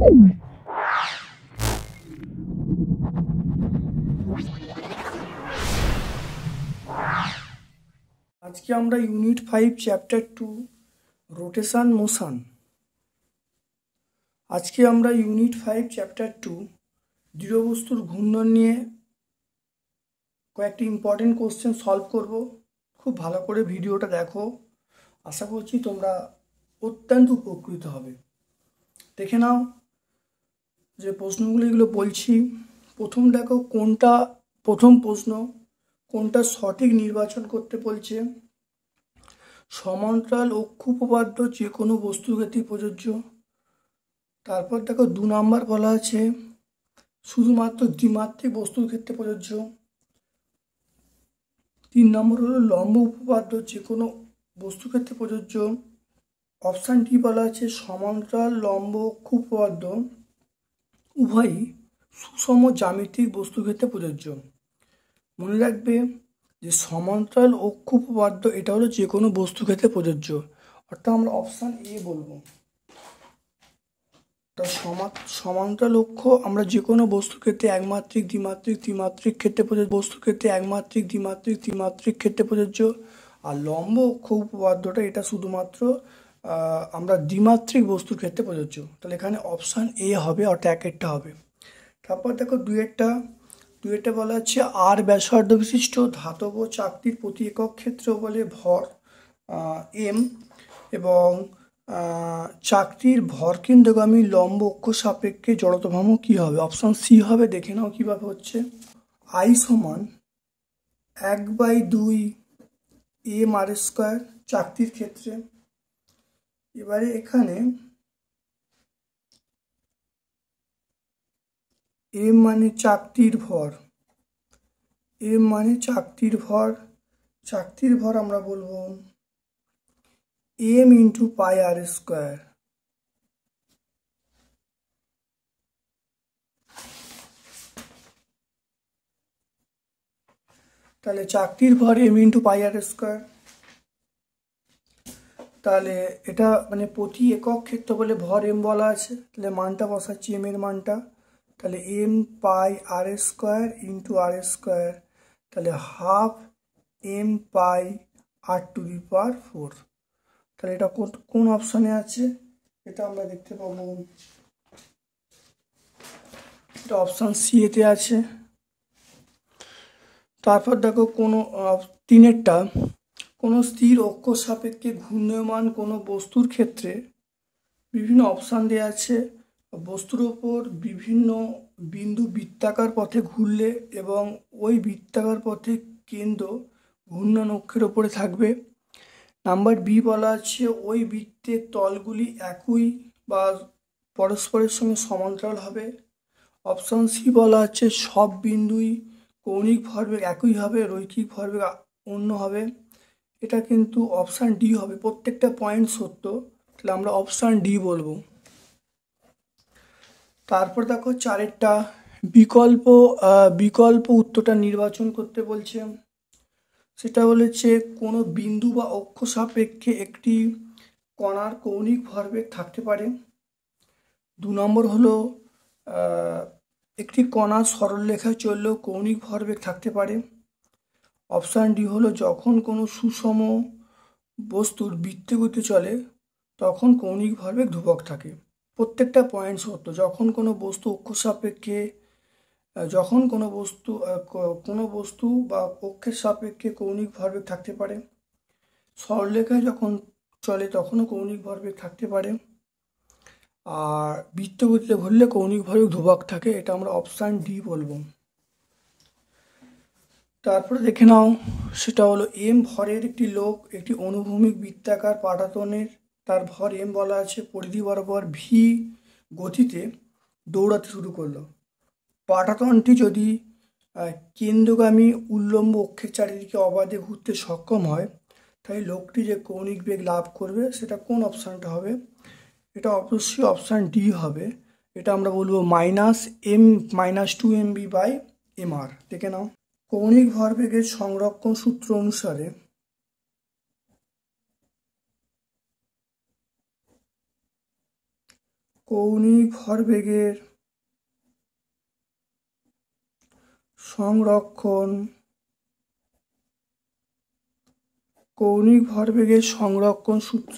আজকে আমরা unit 5 chapter 2 rotation motion. আজকে আমরা ইউনিট 5 চ্যাপ্টার 2 দৃঢ়বস্তুর ঘূর্ণন নিয়ে কয়েকটি ইম্পর্টেন্ট কোশ্চেন সলভ করব। খুব ভালো করে ভিডিওটা দেখো, আশা করছি তোমরা অত্যন্ত উপকৃত হবে। দেখে নাও যে প্রশ্নগুলো এগুলো বলছি। প্রথম দেখো প্রথম প্রশ্ন কোনটা সঠিক নির্বাচন করতে বলছে। সমান্তরাল অক্ষ উপপাদ্য যে কোনো বস্তুর ক্ষেত্রে প্রযোজ্য। তারপর দেখো 2 নাম্বার বলা আছে শুধুমাত্র দ্বিমাত্রিক বস্তুর ক্ষেত্রে প্রযোজ্য। 3 নম্বর হলো লম্ব উপপাদ্য যে কোনো বস্তুর ক্ষেত্রে প্রযোজ্য। অপশান ডি বলা আছে সমান্তরাল লম্ব অক্ষ উপপাদ্য উভয়ই সুষম জ্যামিতিক বস্তুর ক্ষেত্রে প্রযোজ্য। মনে রাখবে যে সমান্তরাল অক্ষ উপপাদ্য এটা হলো যে কোনো বস্তুর ক্ষেত্রে প্রযোজ্য, অর্থাৎ আমরা অপশান এ বলবো। তা সমান্তরাল অক্ষ আমরা যে কোনো বস্তুর ক্ষেত্রে একমাত্রিক দ্বিমাত্রিক ত্রিমাত্রিক ক্ষেত্রে প্রযোজ্য, বস্তুর ক্ষেত্রে একমাত্রিক দ্বিমাত্রিক ত্রিমাত্রিক ক্ষেত্রে প্রযোজ্য। আর লম্ব অক্ষ উপপাদ্যটা এটা শুধুমাত্র আমরা দ্বিমাত্রিক বস্তুর ক্ষেত্রে প্রযোজ্য। তাহলে এখানে অপশান এ হবে, অর্থাৎ একেরটা হবে। তারপর দেখো দুয়েরটা বলা হচ্ছে আর ব্যাসার্ধ বিশিষ্ট ধাতব চাকতির প্রতি একক ক্ষেত্র বলে ভর এম এবং চাকতির ভরকেন্দ্রগামী লম্ব অক্ষ সাপেক্ষে জড়তা ভ্রামক কী হবে। অপশান সি হবে। দেখে নাও কীভাবে হচ্ছে। আই সমান 1/2 এম আর স্কোয়ার চাকতির ক্ষেত্রে। এবারে এখানে এম মানে চাকতির ভর, চাকতির ভর আমরা বলবো এম ইন্টু পাই আর স্কোয়ার। তাহলে চাকতির ভর এম ইন্টু পাই আর স্কোয়ার। তাহলে এটা মানে প্রতি একক ক্ষেত্র বলে ভর এম বলা আছে, তাহলে মানটা বসাচ্ছি এম এর মানটা। তাহলে M pi r square into r square, তাহলে half M pi r to the power 4। তাহলে এটা কোন অপশানে আছে এটা আমরা দেখতে পাবো, এটা অপশান সি এতে আছে। তারপর দেখো তিনেরটা কোনো স্থির অক্ষ সাপেক্ষে ঘূর্ণায়মান কোনো বস্তুর ক্ষেত্রে বিভিন্ন অপশান দেওয়া আছে। বস্তুর ওপর বিভিন্ন বিন্দু বৃত্তাকার পথে ঘুরলে এবং ওই বৃত্তাকার পথে কেন্দ্র ঘূর্ণন অক্ষের ওপরে থাকবে। নাম্বার বি বলা আছে ওই বৃত্তের তলগুলি একই বা পরস্পরের সঙ্গে সমান্তরাল হবে। অপশান সি বলা আছে সব বিন্দুই কৌণিক ভরবেগ একই হবে, রৈখিক ভরবেগ অন্য হবে। এটা কিন্তু অপশান ডি হবে, প্রত্যেকটা পয়েন্ট সত্য, তাহলে আমরা অপশান ডি বলবো। তারপর দেখো চারেরটা বিকল্প উত্তরটা নির্বাচন করতে বলছে। সেটা বলেছে কোনো বিন্দু বা অক্ষ সাপেক্ষে একটি কণার কৌণিক ভরবেগ থাকতে পারে। 2 নম্বর হলো একটি কণা সরলরেখায় চললেও কৌণিক ভরবেগ থাকতে পারে। অপশান ডি হলো যখন কোনো সুষম বস্তুর বৃত্তগতিতে চলে তখন কৌণিক ভরবেগ ধ্রুবক থাকে। প্রত্যেকটা পয়েন্ট সত্য। যখন কোনো বস্তু অক্ষ সাপেক্ষে কোনো বস্তু বা অক্ষের সাপেক্ষে কৌণিক ভরবেগ থাকতে পারে। সরলরেখায় যখন চলে তখনও কৌণিক ভরবেগ থাকতে পারে। আর বৃত্তগতিতে ঘুরলে কৌণিক ভরবেগ ধ্রুবক থাকে, এটা আমরা অপশান ডি বলবো। তারপরে দেখে নাও সেটা হলো এম ভরের একটি লোক একটি অনুভূমিক বৃত্তাকার পাটাতনের, তার ভর এম বলা আছে, পরিধি বরাবর ভি গতিতে দৌড়াতে শুরু করলো। পাটাতনটি যদি কেন্দ্রগামী উল্লম্ব অক্ষের চারিদিকে অবাধে ঘুরতে সক্ষম হয় তাই লোকটি যে কৌণিক বেগ লাভ করবে সেটা কোন অপশানটা হবে। এটা অবশ্যই অপশান ডি হবে। এটা আমরা বলবো -2 mv বাই mr। দেখে নাও কৌণিক ভরবেগের সংরক্ষণ সূত্র অনুসারে কৌণিক ভরবেগের সংরক্ষণ সূত্র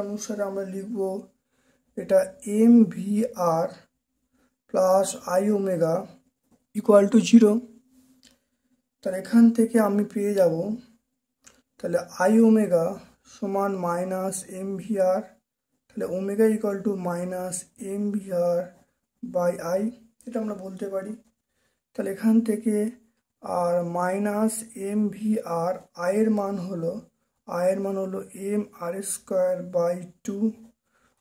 অনুসারে আমরা লিখব এটা mvr plus I omega equal to 0। তাহলে এখান থেকে আমি পেয়ে যাব তাহলে আই ওমেগা সমান মাইনাস mvr, তাহলে omega equal to minus mvr by I, এটা আমরা বলতে পারি। তাহলে এখান থেকে আর মাইনাস mvr আয়ের মান হলো এম আর স্কোয়ার বাই 2,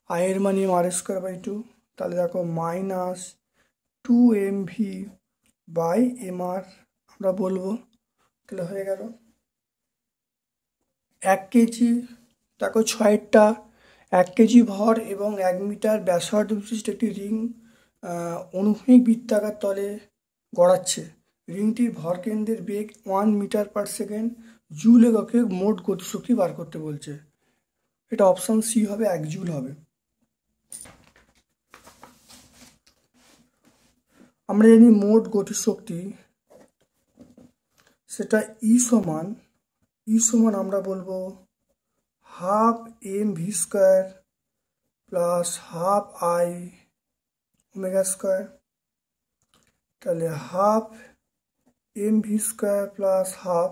আয়ের মান এম আর স্কোয়ার বাই 2। তাহলে দেখো minus 2mv by M R আমরা বলবো, তাহলে হয়ে গেল 1 কেজি। দেখো 6টা 1 কেজি ভর এবং 1 মিটার ব্যাসার্ধ বিশিষ্ট একটি রিং অনুভূমিক বৃত্তাকার তলে গড়াচ্ছে। রিংটির ভরকেন্দ্রের বেগ 1 মিটার পার সেকেন্ড, জুল এককে মোট গতিশক্তি বার করতে বলছে। এটা অপশন সি হবে, 1 জুল হবে। আমরা জানি মোট গতিশক্তি সেটা ই সমান আমরা বলবো half mv square plus half I omega square. তাহলে half mv square plus half,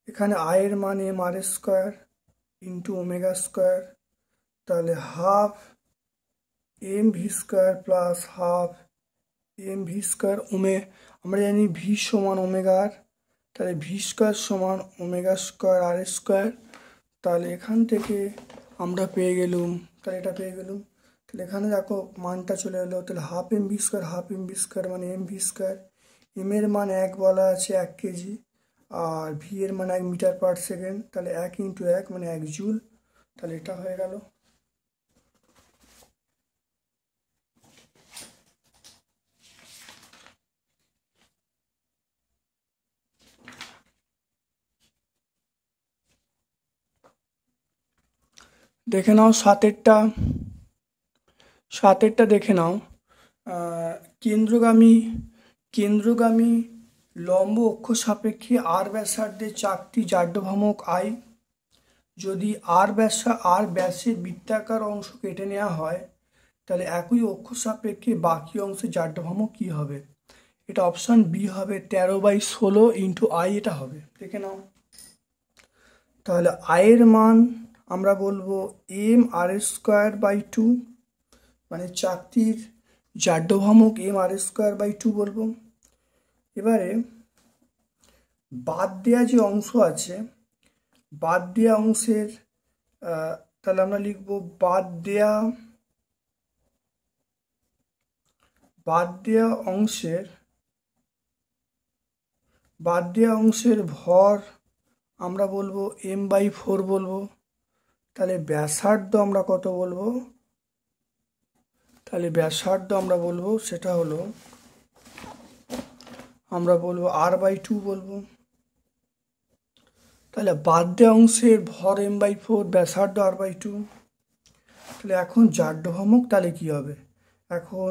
এখানে আয়ের মান এম আর স্কোয়ার ইন্টু ওমেগা স্কোয়ার, তাহলে half mv square plus half mv square আমরা জানি ভি সমান ওমেগার, তাহলে ভি স্কোয়ার সমান ওমেগা স্কোয়ার আর স্কোয়ার। তাহলে এখান থেকে আমরা পেয়ে গেলুম, তাহলে এটা পেয়ে গেলুম। তাহলে এখানে দেখো মানটা চলে এলো, তাহলে হাফ mv স্কোয়ার মানে mv স্কোয়ার, এম এর মান 1 বলা আছে 1 কেজি, আর ভি এর মান 1 মিটার পার সেকেন্ড, তাহলে 1 ইন্টু 1 মানে 1 জুল। তাহলে এটা হয়ে গেল। দেখে নাও 7এরটা দেখে নাও। কেন্দ্রগামী লম্ব অক্ষ সাপেক্ষে আর ব্যাসার্ধের চাকতি জাড্যভ্রামক আই, যদি আর ব্যাসের বৃত্তাকার অংশ কেটে নেওয়া হয় তাহলে একই অক্ষ সাপেক্ষে বাকি অংশের জাড্যভ্রামক কী হবে? এটা অপশান বি হবে, 13/16 ইন্টু আই এটা হবে। দেখে নাও, তাহলে আয়ের মান আমরা বলবো এম আর স্কোয়ার বাই 2, মানে চাকতির জাড্যভ্রামক এম আর স্কোয়ার বাই 2 বলবো। এবারে বাদ দেওয়া যে অংশ আছে, বাদ দেওয়া অংশের তাহলে আমরা লিখব বাদ দেওয়া অংশের ভর আমরা বলবো m/4 বলবো। তাহলে ব্যাসার্ধ আমরা কত বলবো? তাহলে ব্যাসার্ধ আমরা বলবো সেটা হলো আমরা বলবো r/2 বলবো। তাহলে বাদ দেওয়া অংশের ভর m/4, ব্যাসার্ধ r/2। তাহলে এখন জাড্যভ্রামক তাহলে কি হবে? এখন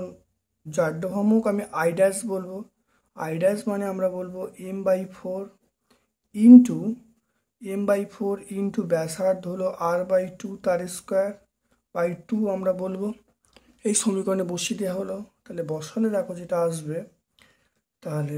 জাড্যভ্রামক আমি আই ড্যাশ বলবো, আই ড্যাশ মানে আমরা বলবো m/4 ইন্টু ব্যাসার্ধ হলো r/2 তার স্কোয়ার বাই 2 আমরা বলবো। এই সমীকরণে বসিয়ে দেওয়া হলো, তাহলে বসালে দেখো যেটা আসবে, তাহলে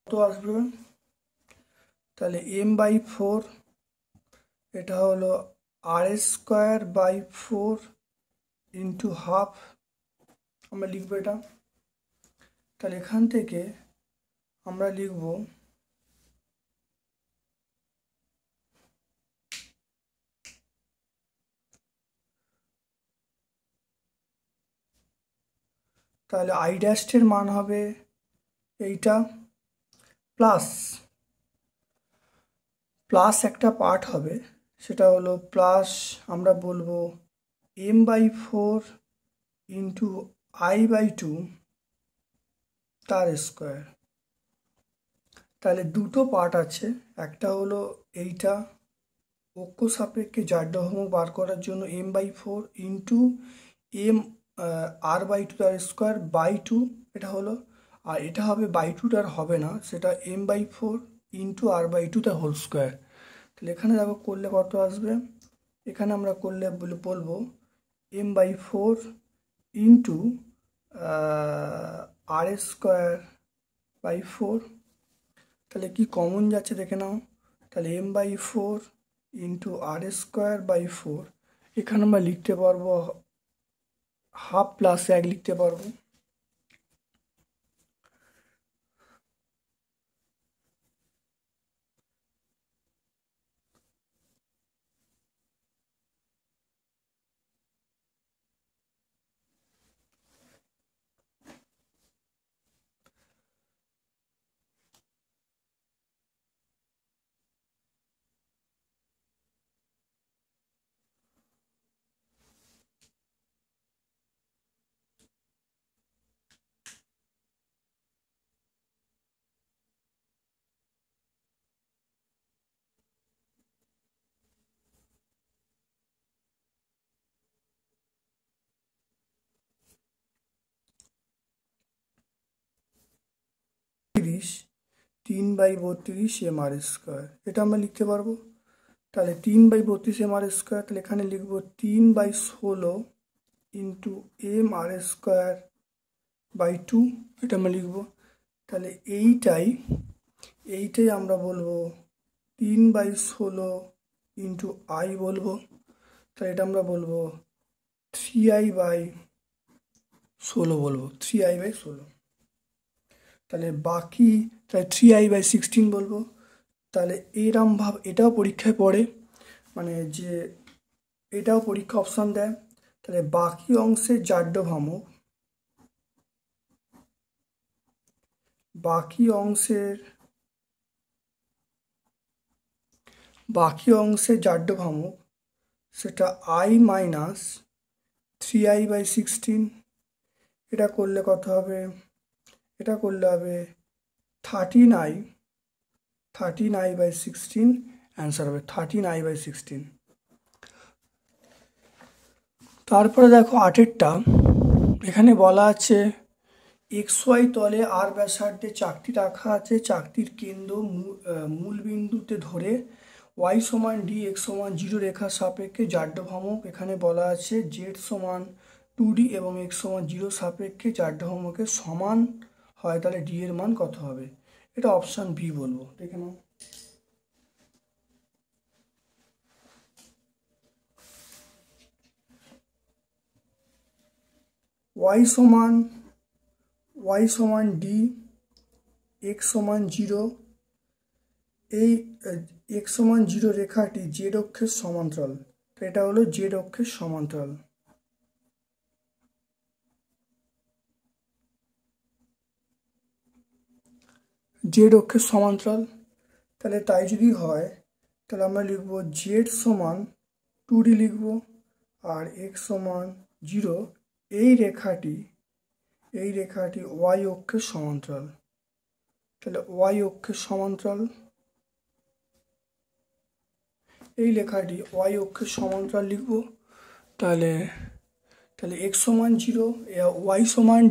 কত আসবে? তাহলে m/4 এটা হলো r²/4 ইন্টু হাফ আমরা লিখবো এটা। তাহলে এখান থেকে আমরা লিখব তাহলে আই ড্যাশের মান হবে এইটা, প্লাস একটা পার্ট হবে, সেটা হলো প্লাস আমরা বলবো m/4 ইন্টু i/2 তার স্কোয়ার। তাহলে দুটো পার্ট আছে, একটা হলো এইটা অক্ষ সাপেক্ষে জাড্যভ্রমক বার করার জন্য m/4 ইন্টু m r/2 তার স্কোয়ার বাই 2 এটা হলো, আর এটা হবে বাই 2টার হবে না, সেটা m/4 ইন্টু r/2 তার হোল স্কোয়ার। তাহলে এখানে দেখো করলে কত আসবে, এখানে আমরা করলে বলবো m/4 ইন্টু r²/4। তাহলে কি কমন যাচ্ছে দেখে নাও, তাহলে m/4 ইন্টু r²/4 এখানে আমরা লিখতে পারবো হাফ প্লাস 1 লিখতে পারবো। তিরিশ 3/32 mr², এটা আমরা লিখতে পারবো। তাহলে 3/32 mr², তাহলে এখানে লিখবো 3/16 ইন্টু mr²/2 এটা আমরা লিখবো। তাহলে এইটাই আমরা বলবো 3/16 ইন্টু i বলবো, তাহলে এটা আমরা বলবো 3i/16 বলবো, 3i/16। তাহলে বাকি তাহলে 3i/16 বলবো। তাহলে এরম ভাব এটাও পরীক্ষায় পড়ে, মানে যে এটাও পরীক্ষা অপশান দেয়। তাহলে বাকি অংশের জাড্যভ্রামক, বাকি অংশের জাড্যভ্রামক সেটা i-3i/16। এটা করলে কত হবে, এটা করলে হবে 13i/16, অ্যান্সার হবে 13i/16। তারপরে দেখো 8এরটা, এখানে বলা আছে XY তলে আর ব্যাসার্ধে চাকতি রাখা আছে, চাকতির কেন্দ্র মূল বিন্দুতে ধরে y সমান d x সমান 0 রেখার সাপেক্ষে জাড্যভ্রামক, এখানে বলা আছে z সমান 2d এবং x সমান 0 সাপেক্ষে জাড্যভ্রামকের সমান হয়, তাহলে d এর মান কত হবে, এটা অপশান বি বলবো, দেখে নাও। y সমান d, x সমান 0, এই x সমান 0 রেখাটি z অক্ষের সমান্তরাল, তো এটা হলো z অক্ষের সমান্তরাল। z অক্ষের সমান্তরাল, তাহলে তাই যদি হয় তাহলে আমরা লিখব z সমান 2d লিখব, আর x সমান 0, এই রেখাটি y অক্ষের সমান্তরাল, তাহলে y অক্ষের সমান্তরাল, এই লেখাটি y অক্ষের সমান্তরাল লিখব। তাহলে x সমান 0, y সমান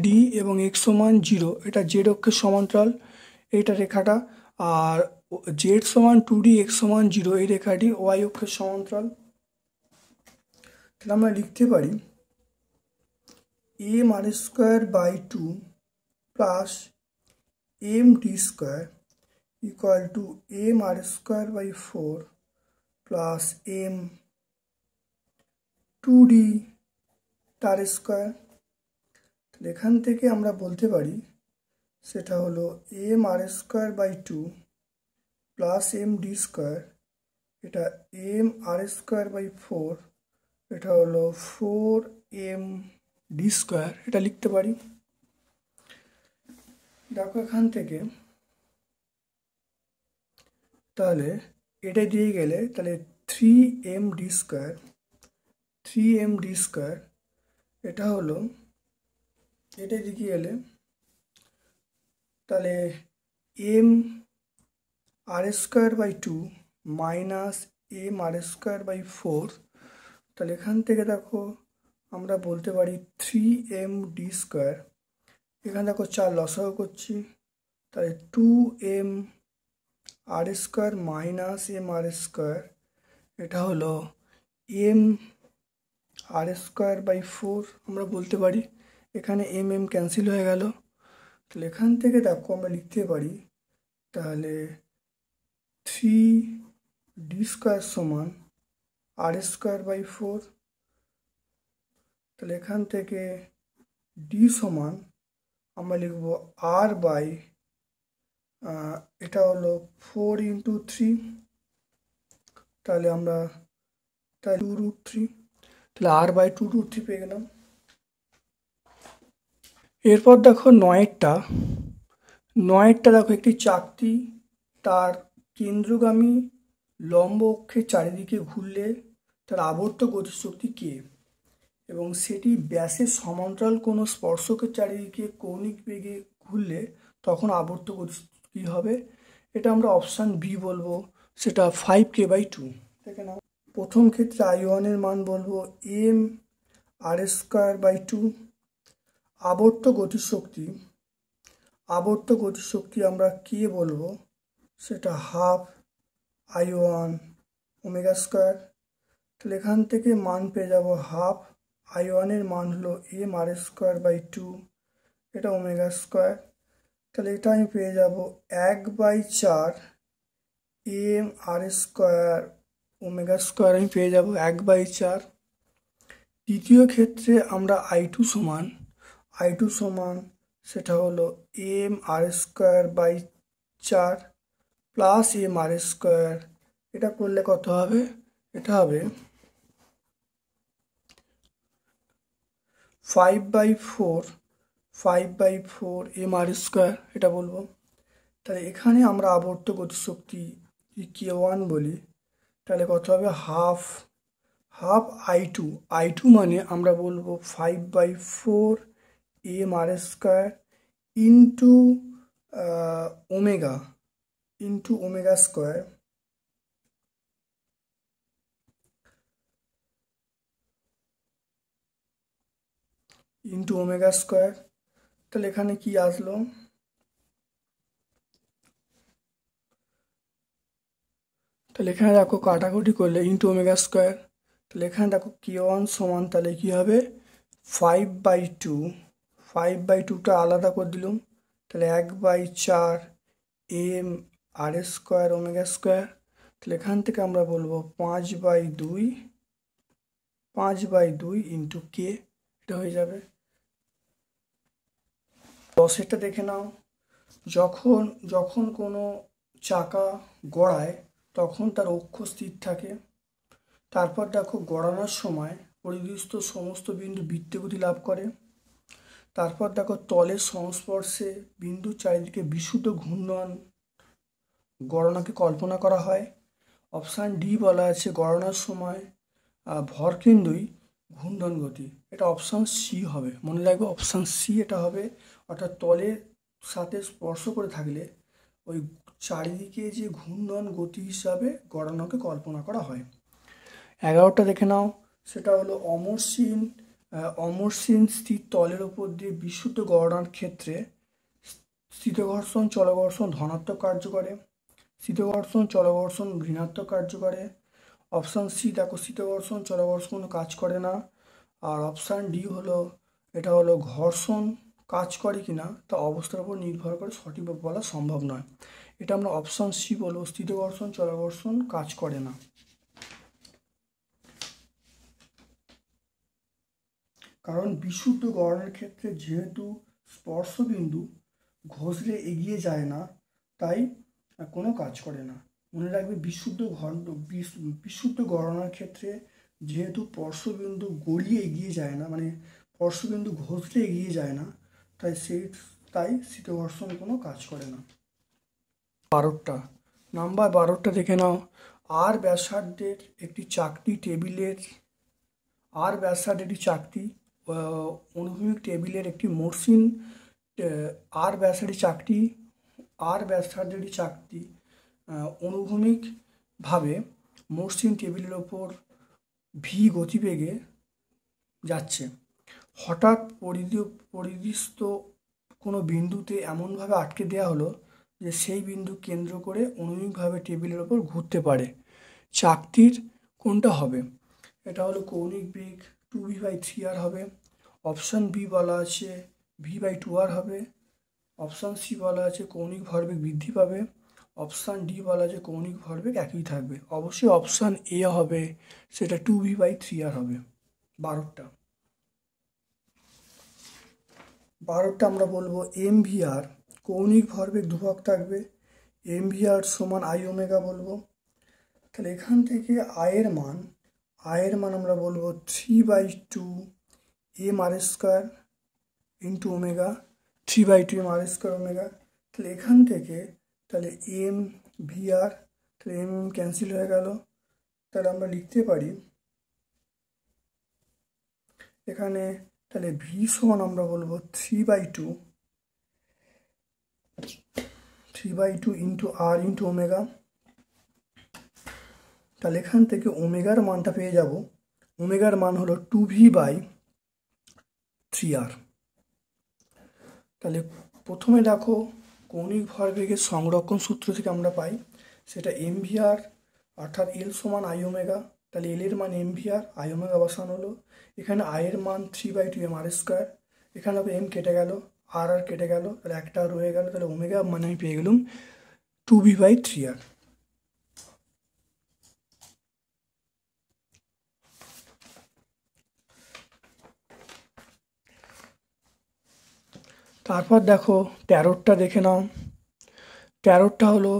d এবং x সমান 0, এটা z অক্ষের সমান্তরাল এইটা রেখাটা, আর z সমান 2d x সমান 0 এই রেখাটি y অক্ষের সমান্তরাল। তাহলে আমরা লিখতে পারি mr²/2 plus md² equal to mr²/4 plus m2d তার স্কোয়ার। তাহলে এখান থেকে আমরা বলতে পারি সেটা হলো mr²/2 প্লাস md², এটা mr²/4, এটা হলো 4md², এটা লিখতে পারি। দেখো এখান থেকে তাহলে এটা দিয়ে গেলে তাহলে 3md² 3md², এটা হলো, এটা দিকে এলে তাহলে m r²/2 minus m r²/4, তাহলে এখান থেকে দেখো আমরা বলতে পারি 3md², এখানে দেখো 4 লসাগু করছি, তাহলে 2mr² মাইনাস mr², এটা হলো m r²/4 আমরা বলতে পারি। এখানে m ক্যান্সেল হয়ে গেল, তাহলে এখান থেকে দেখো আমরা লিখতে পারি তাহলে 3d² সমান r²/4, তাহলে এখান থেকে d সমান আমরা লিখব r/ এটা হলো 4 × 3, তাহলে আমরা 2√3, তাহলে r/2√3 পেয়ে গেলাম। এরপর দেখো 9টা দেখো একটি চাকতি তার কেন্দ্রগামী লম্ব অক্ষের চারিদিকে ঘুরলে তার আবর্ত গতিশক্তি কে, এবং সেটি ব্যাসের সমান্তরাল কোনো স্পর্শকের চারিদিকে কৌণিক বেগে ঘুরলে তখন আবর্ত গতিশক্তি কী হবে, এটা আমরা অপশান বি বলবো, সেটা 5k/2। দেখে নাও, প্রথম ক্ষেত্রে I1 এর মান বলবো mr²/2, আবর্ত গতিশক্তি আমরা কে বলবো, সেটা 1/2 I1 ω², তাহলে এখান থেকে মান পেয়ে যাব 1/2 I1 এর মান হলো mr²/2, এটা ω², তাহলে এটা আমি পেয়ে যাব 1/4 mr² ω² আমি পেয়ে যাব 1/4। দ্বিতীয় ক্ষেত্রে আমরা I2 সমান সেটা হলো mr²/4 প্লাস mr², এটা করলে কত হবে, এটা হবে 5/4 mr², এটা বলবো। তাহলে এখানে আমরা আবর্ত গতিশক্তি k1 বলি, তাহলে কত হবে 1/2 I2 মানে আমরা বলবো 5/4 mr² ইন্টু ω², তাহলে এখানে কি আসলো, তাহলে এখানে দেখো কাটাকুটি করলে ইন্টু ω², তাহলে এখানে দেখো k1 সমান তাহলে কি হবে 5/2টা আলাদা করে দিলাম, তাহলে 1/4 mr² ω², তাহলে এখান থেকে আমরা বলবো 5/2 ইন্টু কে, এটা হয়ে যাবে। 10টা দেখে নাও, যখন কোনো চাকা গড়ায় তখন তার অক্ষ স্থির থাকে, তারপর দেখো গড়ানোর সময় পরিদৃষ্ট সমস্ত বিন্দু বৃত্তগতি লাভ করে, তারপর দেখো তলের সংস্পর্শে বিন্দুর চারিদিকে বিশুদ্ধ ঘূর্ণন গড়নাকে কল্পনা করা হয়। অপশান ডি বলা আছে গড়নার সময় ভরকেন্দ্রই ঘূর্ণন গতি, এটা অপশান সি হবে, মনে রাখবে অপশান সি এটা হবে, অর্থাৎ তলের সাথে স্পর্শ করে থাকলে ওই চারিদিকে যে ঘূর্ণন গতি হিসাবে গড়ানোকে কল্পনা করা হয়। 11টা দেখে নাও, সেটা হলো অমসৃণ স্থির তলের ওপর দিয়ে বিশুদ্ধ গড়ানোর ক্ষেত্রে স্থিতঘর্ষণ চলঘর্ষণ ধনাত্মক কার্য করে, স্থিতঘর্ষণ চলঘর্ষণ ঋণাত্মক কার্য করে। অপশান সি দেখো স্থিতঘর্ষণ চলঘর্ষণ কোনো কাজ করে না, আর অপশান ডি হলো এটা হলো ঘর্ষণ কাজ করে কিনা তা অবস্থার উপর নির্ভর করে সঠিকভাবে বলা সম্ভব নয়, এটা আমরা অপশান সি বলবো, স্থিতঘর্ষণ চলঘর্ষণ কাজ করে না। কারণ বিশুদ্ধ গড়নের ক্ষেত্রে যেহেতু স্পর্শবিন্দু ঘষলে এগিয়ে যায় না, তাই কোনো কাজ করে না। মনে রাখবে বিশুদ্ধ গড়নার ক্ষেত্রে যেহেতু স্পর্শবিন্দু গড়িয়ে এগিয়ে যায় না, মানে স্পর্শবিন্দু ঘষলে এগিয়ে যায় না, তাই স্থিতঘর্ষণ কোনো কাজ করে না। 12টা দেখে নাও, আর ব্যাসার্ধের একটি চাকতি টেবিলের আর ব্যাসার্ধের একটি চাকতি অনুভূমিক টেবিলের একটি মসৃণ আর ব্যাসার্ধের একটি চাকতি অনুভূমিকভাবে মসৃণ টেবিলের ওপর ভি গতিবেগে যাচ্ছে। হঠাৎ পরিদৃষ্ট কোনো বিন্দুতে এমনভাবে আটকে দেওয়া হলো যে সেই বিন্দু কেন্দ্র করে অনুভূমিকভাবে টেবিলের ওপর ঘুরতে পারে। চাকতির কোনটা হবে? এটা হলো কৌণিক বেগ 2v/3r হবে। অপশান বি বলা আছে v/2r হবে। অপশান সি বলা আছে কৌণিক ভরবেগ বৃদ্ধি পাবে। অপশান ডি বলা আছে কৌণিক ভরবেগ একই থাকবে। অবশ্যই অপশান এ হবে, সেটা 2v/3r হবে। 12টা আমরা বলবো mvr কৌণিক ভরবেগ ধ্রুবক থাকবে। mvr সমান i ওমেগা বলবো। তাহলে এখান থেকে আয়ের মান আমরা বলবো 3/2 mr² into omega, 3/2 mr² omega. তাহলে এখান থেকে তাহলে mvr, তাহলে m ক্যান্সেল হয়ে গেল। তাহলে আমরা লিখতে পারি এখানে তাহলে v সমান আমরা বলবো 3/2 ইন্টু r ইন্টু ওমেগা। তাহলে এখান থেকে ওমেগার মানটা পেয়ে যাব। ওমেগার মান হলো 2v/3r। তাহলে প্রথমে দেখো কৌণিক ভরবেগের সংরক্ষণ সূত্র থেকে আমরা পাই সেটা mvr অর্থাৎ l সমান i ওমেগা। তাহলে l এর মান mvr, i ওমেগা বসানো হলো। এখানে i এর মান 3/2 mr²। এখানে m কেটে গেল, আর কেটে গেল, তাহলে একটা রয়ে গেল। তাহলে ওমেগা মানে আমি পেয়ে গেলাম 2v/3r। তারপর দেখো 13টা দেখে নাও। 13টা হলো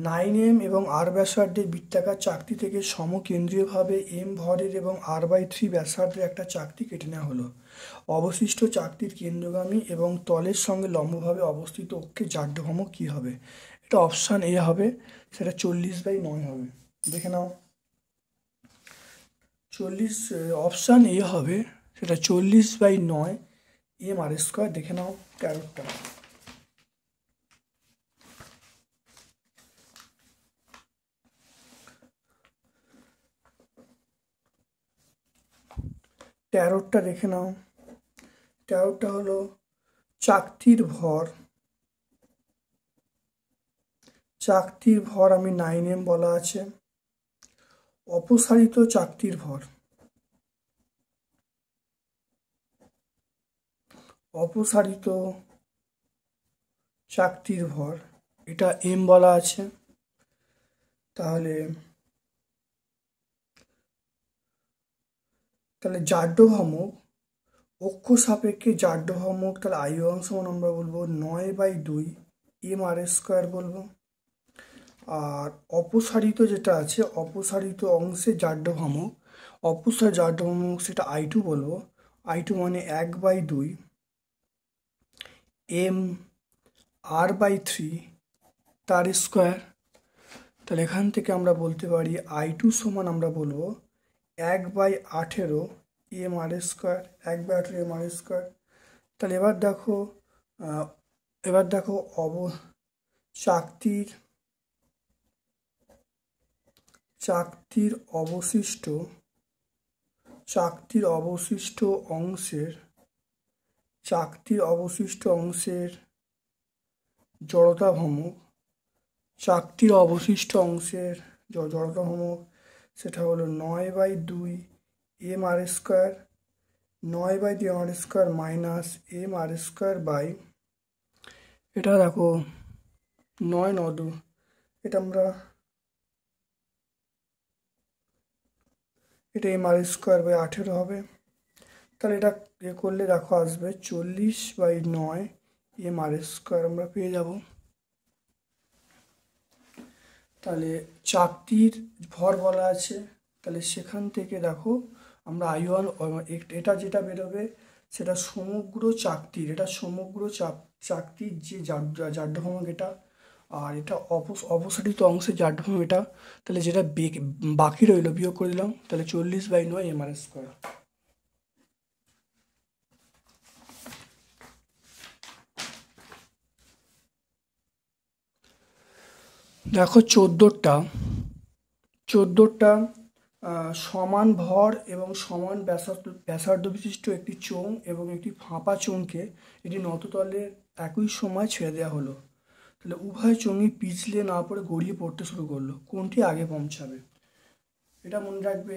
9m এবং r ব্যাসার্ধের বৃত্তাকার চাকতি থেকে সমকেন্দ্রীয়ভাবে m ভরের এবং r/3 ব্যাসার্ধের একটা চাকতি কেটে নেওয়া হলো। অবশিষ্ট চাকতির কেন্দ্রগামী এবং তলের সঙ্গে লম্বভাবে অবস্থিত অক্ষের জাড্যভ্রমক কী হবে? এটা অপশান এ হবে, সেটা 40/9 হবে। দেখে নাও, অপশান এ হবে, সেটা 40/9 mr²। দেখে নাও 13টা। দেখে নাও। 13টা হলো চাকতির ভর আমি 9m বলা আছে। অপসারিত চাকতির ভর এটা m বলা আছে। তাহলে জাড্যভ্রমক অক্ষ সাপেক্ষে জাড্যভ্রমক, তাহলে i1 সমান আমরা বলবো 9/2 mr² বলবো। আর অপসারিত যেটা আছে, অপসারিত অংশের জাড্যভ্রমক, সেটা i2 বলবো। i2 মানে 1/2 mr/3 তার স্কোয়ার। তাহলে এখান থেকে আমরা বলতে পারি i2 সমান আমরা বলবো 1/18 mr², 1/18 mr²। তাহলে এবার দেখো চাকতির অবশিষ্ট অংশের জড়তা ভ্রমক, সেটা হলো 9/2 mr², 9/2 mr² মাইনাস mr², এটা দেখো 9×9, এটা mr²/18 হবে। তাহলে এটা করলে দেখো আসবে 40/9 mr² আমরা পেয়ে যাব। তাহলে চাকতির ভর বলা আছে, তাহলে সেখান থেকে দেখো আমরা i1 এটা যেটা বেরোবে সেটা সমগ্র চাকতির যে জাড্যভ্রমক, এটা আর এটা অপসারিত অংশে জাড্ডম এটা, তাহলে যেটা বাকি রইলো বিয়োগ করে দিলাম, তাহলে 40/9 mr²। দেখো 14টা সমান ভর এবং সমান ব্যাসার্ধ বিশিষ্ট একটি চোঙ এবং একটি ফাঁপা চোঙকে এটি নততলে একই সময় ছেড়ে দেওয়া হলো। তাহলে উভয় চোঙই পিছলে না পড়ে গড়িয়ে পড়তে শুরু করলো, কোনটি আগে পৌঁছাবে? এটা মনে রাখবে,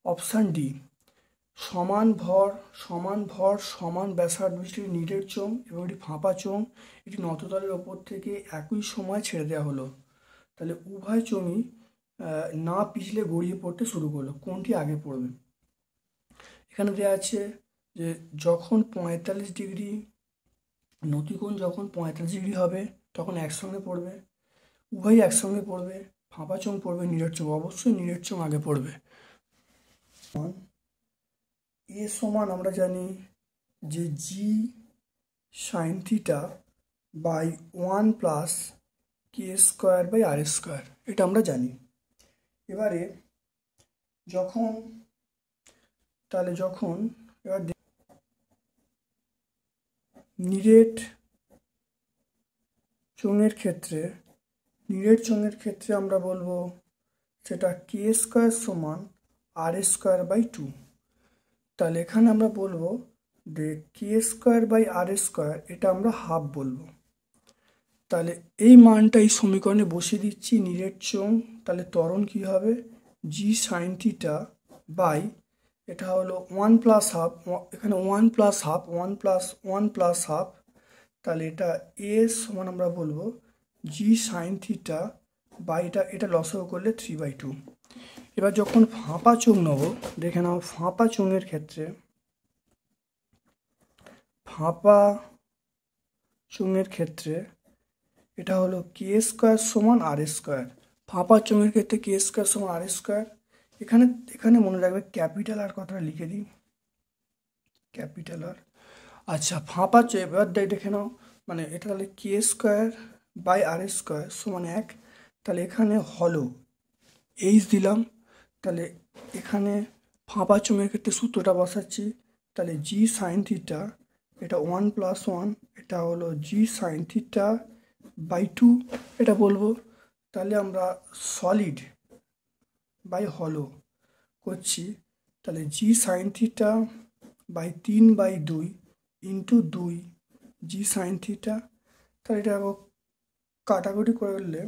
অপশান ডি, সমান ভর সমান ব্যাসার্ধ বিশিষ্ট নিরেট চোঙ এবং একটি ফাঁপা চোঙ এটি নততলের ওপর থেকে একই সময় ছেড়ে দেওয়া হলো। তাহলে উভয় চোঙই না পিছলে গড়িয়ে পড়তে শুরু করলো, কোনটি আগে পড়বে? এখানে দেওয়া আছে যে যখন 45 ডিগ্রি নতিকোণ যখন 45 ডিগ্রি হবে তখন একসঙ্গে পড়বে, উভয়ই একসঙ্গে পড়বে, ফাঁপা চোঙ পড়বে, নিরেট চোঙ অবশ্যই নিরেট চোঙ আগে পড়বে। এ সমান আমরা জানি যে জি সাইন থিটা বাই 1 + k²/r², এটা আমরা জানি। এবারে যখন এবার নিরেট চোঙের ক্ষেত্রে আমরা বলবো সেটা k² = r²/2। তাহলে এখানে আমরা বলবো যে k²/r² এটা আমরা হাফ বলবো। তাহলে এই মানটা এই সমীকরণে বসিয়ে দিচ্ছি, নিরেট চোঙ, তাহলে ত্বরণ কি হবে? জি সাইন থিটা বাই, এটা হলো 1 + হাফ, এখানে 1 + হাফ, 1 + হাফ, তাহলে এটা এ সমান আমরা বলবো জি সাইন থিটা বাই এটা লসাগু করলে 3/2। এবার যখন ফাঁপা চোঙ নেবো, দেখে নাও ফাঁপা চোঙের ক্ষেত্রে এটা হলো k² = r²। ফাঁপা চোঙের ক্ষেত্রে k² = r²। এখানে মনে রাখবে ক্যাপিটাল আর কথাটা লিখে দিই, ক্যাপিটাল আর। আচ্ছা, ফাঁপা চোঙ এবার দেখে নাও, মানে এটা তাহলে k²/r² = 1। তাহলে এখানে হলো এইচ দিলাম, তাহলে এখানে ফাঁপা চোঙের ক্ষেত্রে সূত্রটা বসাচ্ছি, তাহলে জি সাইন থিটা, এটা 1 + 1, এটা হলো জি সাইন থিটা বাই 2 এটা বলবো। তাহলে আমরা সলিড বাই হলো করছি, তাহলে g sine theta by 3/2 into 2 g sine theta. তাহলে এটা কাটাকুটি করলে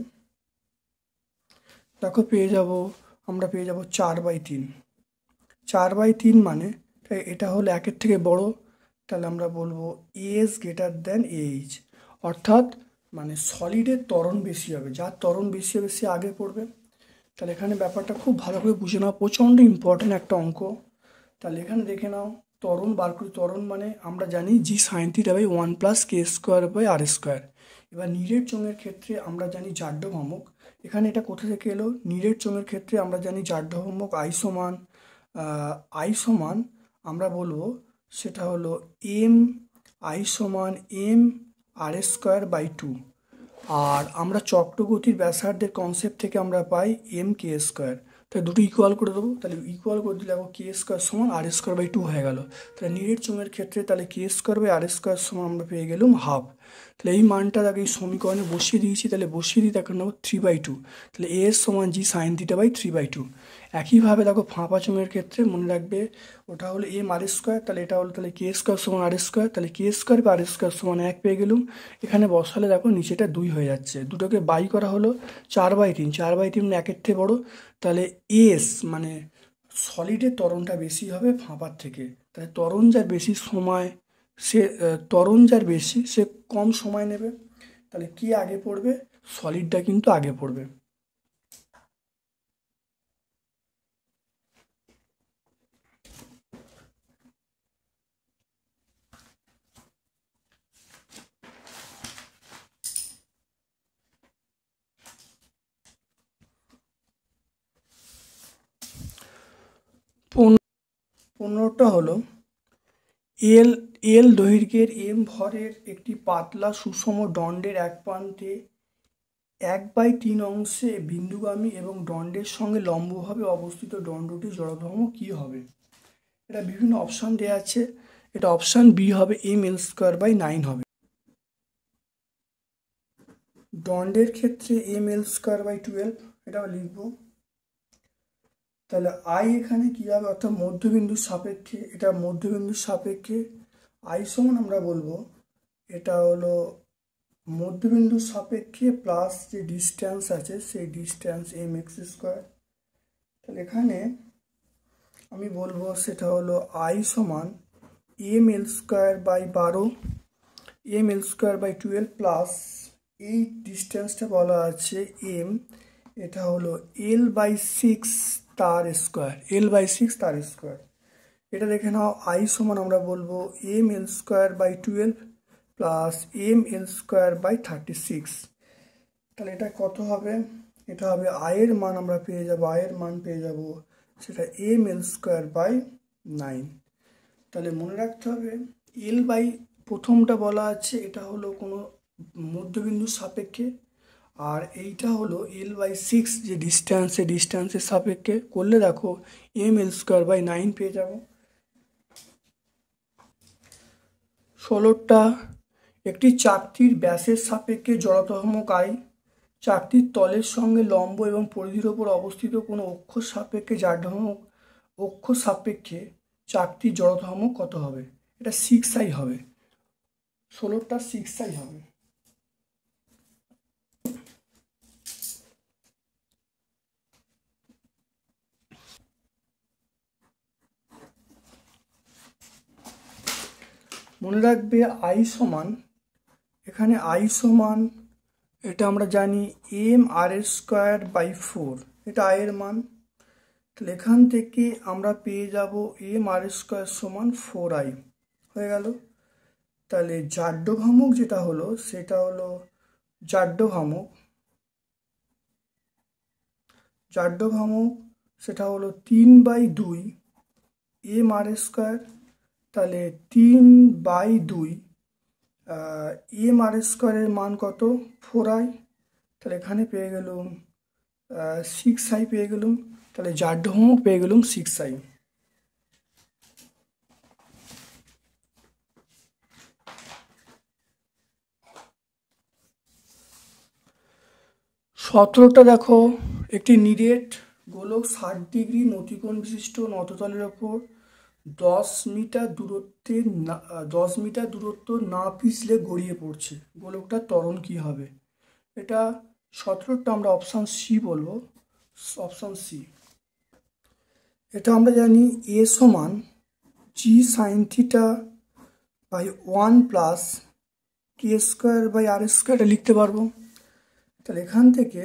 দেখো আমরা পেয়ে যাব 4/3। 4/3 মানে এটা হলো 1-এর থেকে বড়, তাহলে আমরা বলবো এস গ্রেটার দেন এইচ, অর্থাৎ মানে সলিডের ত্বরণ বেশি হবে, যার ত্বরণ বেশি হবে সে আগে পড়বে। তাহলে এখানে ব্যাপারটা খুব ভালো করে বুঝে নাও, প্রচণ্ড ইম্পর্টেন্ট একটা অঙ্ক। তাহলে এখানে দেখে নাও ত্বরণ বার করি, ত্বরণ মানে আমরা জানি জি সাইন থিটা বাই 1 + k²/r²। এবার নিরেট চোঙের ক্ষেত্রে আমরা জানি জাড্য ভ্রামক, এখানে এটা কোথা থেকে এলো? নিরেট চোঙের ক্ষেত্রে আমরা জানি জাড্য ভ্রামক আই সমান আমরা বলবো সেটা হলো I = m r²/2। আর আমরা চক্রগতির ব্যাসার্ধের কনসেপ্ট থেকে আমরা পাই mk²। তাহলে দুটো ইকুয়াল করে দেবো, তাহলে ইকুয়াল করে দিলে k² = r²/2 হয়ে গেল। তাহলে নিরেট চোঙের ক্ষেত্রে তাহলে k²/r² সমান আমরা পেয়ে গেলাম হাফ। তাহলে এই মানটা আগে এই সমীকরণে বসিয়ে দিয়েছি, তাহলে বসিয়ে দিই, দেখো নেবো 3/2। তাহলে এস সমান জি সাইন থিটা বাই 3/2। একইভাবে দেখো ফাঁপা চোঙের ক্ষেত্রে মনে রাখবে ওটা হলো m r², তাহলে এটা হলো তাহলে k² = r², তাহলে k²/r² = 1 পেয়ে গেলুম। এখানে বসালে দেখো নিচেটা 2 হয়ে যাচ্ছে, দুটোকে বাই করা হলো 4/3, 4/3 মানে 1-এর থেকে বড়, তাহলে এস মানে সলিডের ত্বরণটা বেশি হবে ফাঁপার থেকে। তাহলে ত্বরণ যার বেশি সে কম সময় নেবে, তাহলে কি আগে পড়বে? সলিডটা কিন্তু আগে পড়বে। পনেরোটা হলো এল দৈর্ঘ্যের এম ভরের একটি পাতলা সুষম দণ্ডের এক প্রান্তে 1/3 অংশে বিন্দুগামী এবং দণ্ডের সঙ্গে লম্বভাবে অবস্থিত দণ্ডটি জড়ভ্রামক কি হবে? এটা বিভিন্ন অপশান দেওয়া আছে। এটা অপশান বি হবে m(l²/9) হবে। দণ্ডের ক্ষেত্রে m(l²/12) এটাও লিখব। তাহলে আই এখানে কী হবে, অর্থাৎ মধ্যবিন্দুর সাপেক্ষে, এটা মধ্যবিন্দুর সাপেক্ষে আই সমান আমরা বলবো এটা হলো মধ্যবিন্দুর সাপেক্ষে প্লাস যে ডিস্ট্যান্স আছে সেই ডিস্ট্যান্স mx²। তাহলে এখানে আমি বলবো সেটা হলো আই সমান m(l²/12) m(l²/12) প্লাস এই ডিস্ট্যান্সটা বলা আছে m, এটা হলো l/6 তার স্কোয়ার, l/6 তার স্কোয়ার। এটা দেখে নাও আই সমান আমরা বলবো m(l²/12) প্লাস m(l²/36). তাহলে এটা কত হবে? এটা হবে আয়ের মান আমরা পেয়ে যাব, আয়ের মান পেয়ে যাব সেটা m(l²/9). তাহলে মনে রাখতে হবে প্রথমটা বলা আছে এটা হলো কোনো মধ্যবিন্দুর সাপেক্ষে, আর এইটা হলো l/6 যে ডিস্ট্যান্সের সাপেক্ষে করলে দেখো m(l²/9) পেয়ে যাব। 16টা একটি চাকতির ব্যাসের সাপেক্ষে জড়ত্বভ্রামক আই চাকতির তলের সঙ্গে লম্ব এবং পরিধির ওপর অবস্থিত কোনো অক্ষ সাপেক্ষে জাড্যভ্রামক অক্ষ সাপেক্ষে চাকতির জড়ত্বভ্রামক কত হবে? এটা 6i হবে। 16টা 6i হবে। মনে রাখবে আই সমান, এখানে আই সমান এটা আমরা জানি m(r²/4), এটা আয়ের মান। তাহলে এখান থেকে আমরা পেয়ে যাব m(r²) সমান 4i হয়ে গেল। তাহলে জাড্যভ্রামক যেটা হলো সেটা হলো জাড্যভ্রামক সেটা হলো 3/2 m(r²). তাহলে 3/2 m(r²) এর মান কত? 4i। তাহলে এখানে পেয়ে গেলাম 6i পেয়ে গেলাম। তাহলে জাড্যভ্রামক পেয়ে গেলাম 6i। সতেরোটা দেখো, একটি নিরেট গোলক 60 ডিগ্রি নতিকোণ বিশিষ্ট নততলের ওপর 10 মিটার দূরত্ব না পিছলে গড়িয়ে পড়ছে, গোলকটার ত্বরণ কি হবে? এটা 17টা আমরা অপশান সি বলবো, অপশান সি। এটা আমরা জানি এ সমান g(sin)θ/1 প্লাস k²/r², এটা লিখতে পারবো। তাহলে এখান থেকে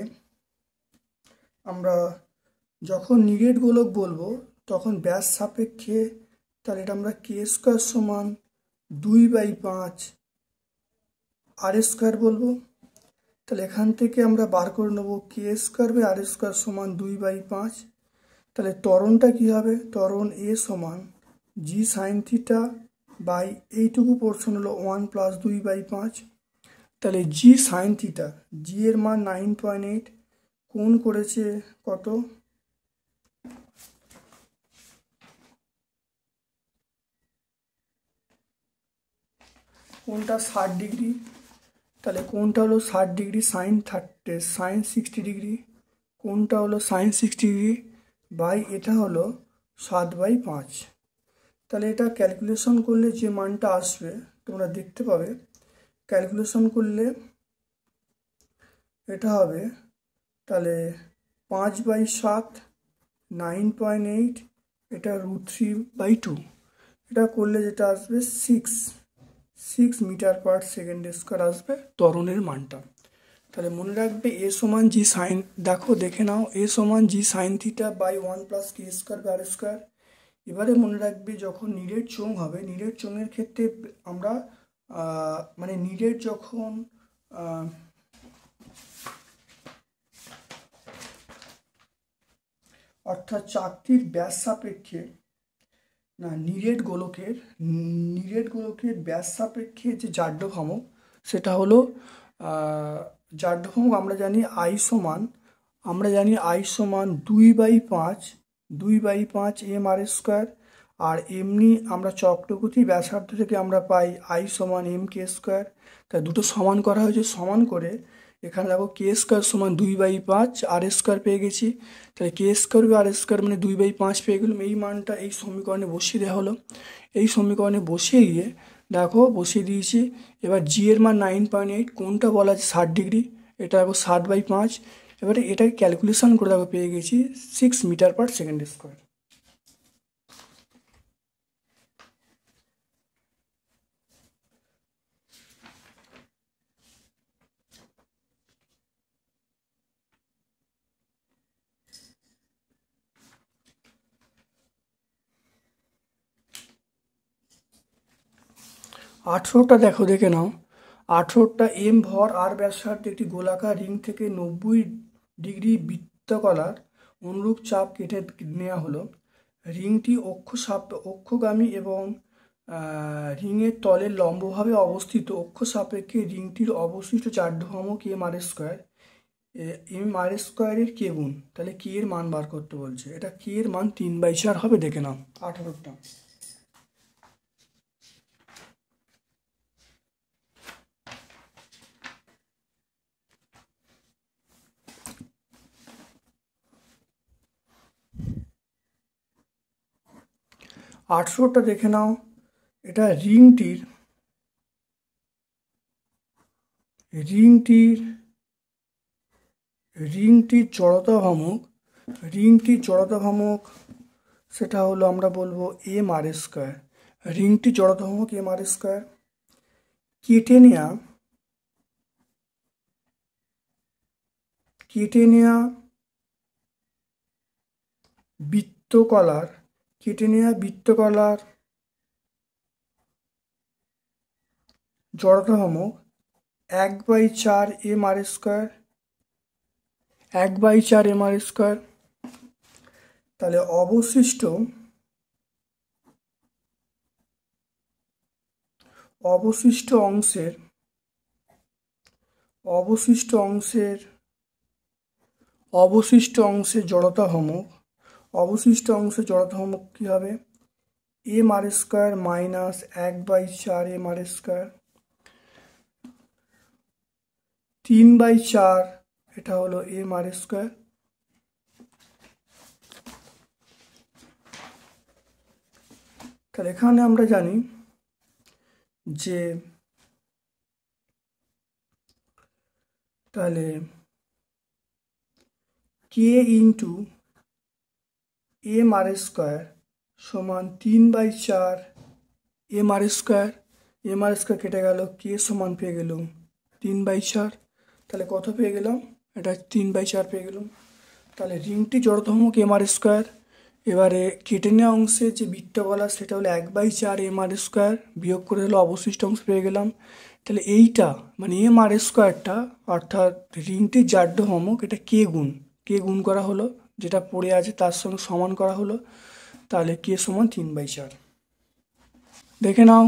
আমরা যখন নিরেট গোলক বলবো তখন ব্যাস সাপেক্ষে, তাহলে এটা আমরা k² সমান 2/5 r² বলবো। তাহলে এখান থেকে আমরা বার করে নেবো k²/r² সমান 2/5। তাহলে ত্বরণটা কি হবে? ত্বরণ এ সমান g(sin)θ/ এইটুকু পোর্শন হলো 1 প্লাস 2/5। তাহলে g(sin)θ, g এর মান 9.8, কোণ করেছে কত? কোণটা 60 ডিগ্রি। তাহলে কোণটা হলো 60 ডিগ্রি, sin 60 ডিগ্রি, কোণটা হলো sin 60 ডিগ্রি বাই এটা হলো 7/5। তাহলে এটা ক্যালকুলেশন করলে যে মানটা আসবে তোমরা দেখতে পাবে, ক্যালকুলেশন করলে এটা হবে তাহলে 5/7 9.8, এটা √3/2, এটা করলে যেটা আসবে 6 মিটার/সেকেন্ড² আসবে ত্বরণের মানটা। তাহলে মনে রাখবে এ সমান g(sin), দেখো দেখে নাও, এ সমান g(sin)θ/1 প্লাস k²/r²। এবারে মনে রাখবে যখন নিরেট চোঙ হবে, নিরেট চোঙের ক্ষেত্রে আমরা মানে নিরেট যখন অর্থাৎ চাকতির ব্যাস সাপেক্ষে না নিরেট গোলকের ব্যাস সাপেক্ষে যে জাড্যভ্রামক সেটা হলো জাড্য ভ্রামক আমরা জানি আই সমান 2/5 m/² আর এমনি আমরা চক্রবর্তী ব্যাসার্ধ থেকে আমরা পাই আই সমান m/k²। তাই দুটো সমান করা হয়েছে, সমান করে এখানে দেখো k² সমান 2/5 r² পেয়ে গেছি। তাহলে k² মানে 2/5 পেয়ে গেলাম। এই মানটা এই সমীকরণে বসিয়ে দেওয়া হলো। এই সমীকরণে বসিয়ে দিয়ে দেখো বসিয়ে দিয়েছি। এবার জি এর মান 9.8, কোনটা বলা আছে 60°, এটা দেখো 7/5। এবারে এটাকে ক্যালকুলেশন করে দেখো পেয়ে গেছি 6 m/s²। 18টা দেখো, দেখে নাও। 18টা এম ভর আর ব্যাসার্ধ একটি গোলাকার রিং থেকে 90° বৃত্তাকার অনুরূপ চাপ কেটে নেওয়া হলো। রিংটি অক্ষগামী এবং রিংয়ের তলের লম্বভাবে অবস্থিত। অক্ষ সাপেক্ষে রিংটির অবশিষ্ট জাড্য ভ্রামক m/² কে গুণ। তাহলে কে এর মান বার করতে বলছে, এটা কে এর মান 3/4 হবে। দেখে নাও 18টা। 18টা দেখে নাও। এটা রিংটির জড়তা ভ্রামক সেটা হলো আমরা বলবো m/²। রিংটির জড়তা ভ্রামক m/²। কেটে নেয়া বৃত্তকলার জড়তা ভ্রামক 1/4 m/²। 1/4 m/²। তাহলে অবশিষ্ট অংশের জড়তা ভ্রামক কি হবে? m/² minus 1/4 m/²। 3/4 এটা হলো m/²। তাহলে এখানে আমরা জানি যে তাহলে k ইন্টু m/² সমান 3/4 m/²। কেটে গেল, k সমান পেয়ে গেলাম 3/4। তাহলে কত পেয়ে গেলাম? এটা 3/4 পেয়ে গেলাম। তাহলে রিংটি জড়তা ভ্রামক m/²। এবারে কেটে নেওয়া অংশে যে বৃত্তকলা সেটা হলো 1/4 m/² বিয়োগ করে হলো অবশিষ্ট অংশ পেয়ে গেলাম। তাহলে এইটা মানে m/²টা অর্থাৎ রিংটির জাড্য ভ্রামক, এটা কে গুণ করা হলো, যেটা পড়ে আছে তার সঙ্গে সমান করা হলো। তাহলে কে সমান 3/4। দেখে নাও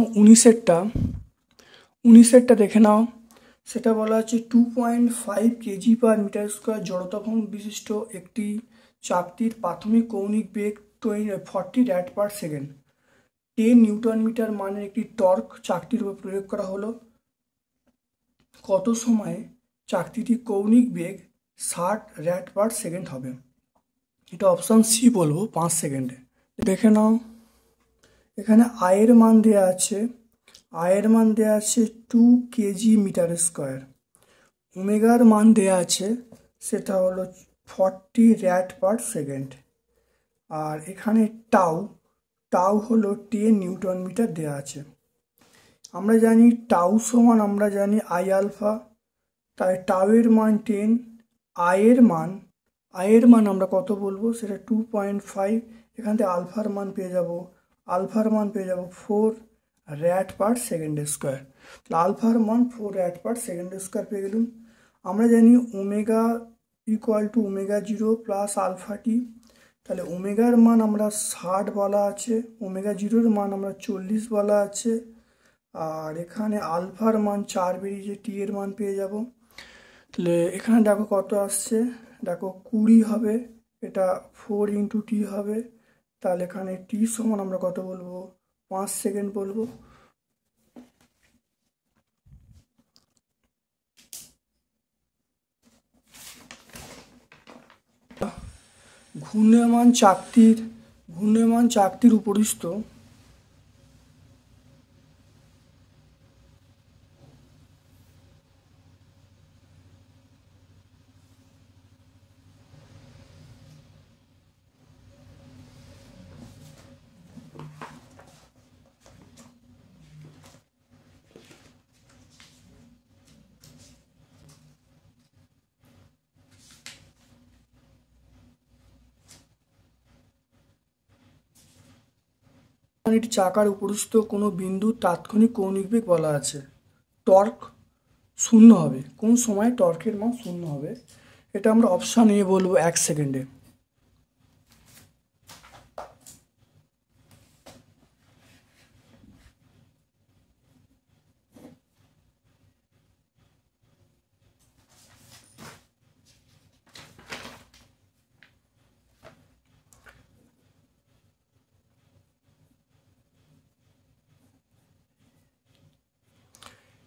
19এরটা দেখে নাও। সেটা বলা আছে 2.5 kg/m² জড়তা ভ্রামক বিশিষ্ট একটি চাকতির প্রাথমিক কৌণিক বেগ 40 rad/s। 10 নিউটন-মিটার মানের একটি টর্ক চাকতির উপর প্রয়োগ করা হলো। কত সময়ে চাকতিটি কৌণিক বেগ 60 rad/s হবে? এটা অপশান সি বলবো, 5 সেকেন্ডে। দেখে নাও, এখানে আয়ের মান দেওয়া আছে 2 kg/m²। ওমেগার মান দেওয়া আছে সেটা হলো 40 rad/s। আর এখানে টাউ হলো 10 নিউটন-মিটার দেওয়া আছে। আমরা জানি টাউ সমান আই আলফা। তাই টাউ এর মান 10। আয়ের মান আমরা কত বলবো? সেটা 2.5। এখান থেকে আলফার মান পেয়ে যাব 4 rad/s²। আলফার মান 4 rad/s² পেয়ে গেলাম। আমরা জানি omega equal to ω0 plus alpha T. তাহলে ওমেগার মান আমরা 60 বলা আছে, ω0-র মান আমরা 40 বলা আছে, আর এখানে আলফার মান 4 বেরিয়েছে, টি এর মান পেয়ে যাব। তাহলে এখানে দেখো কত আসছে, দেখো 20 হবে, এটা 4 ইন্টু টি হবে। তাহলে এখানে টি সমান আমরা কত বলবো, 5 সেকেন্ড বলবো। ঘূর্ণায়মান চাকতির উপরিস্থ একটি চাকার উপরিস্থ কোনো বিন্দুর তাৎক্ষণিক কৌণিক বেগ বলা আছে। টর্ক শূন্য হবে, কোন সময় টর্কের মান শূন্য হবে, এটা আমরা অপশান এ বলবো 1 সেকেন্ডে।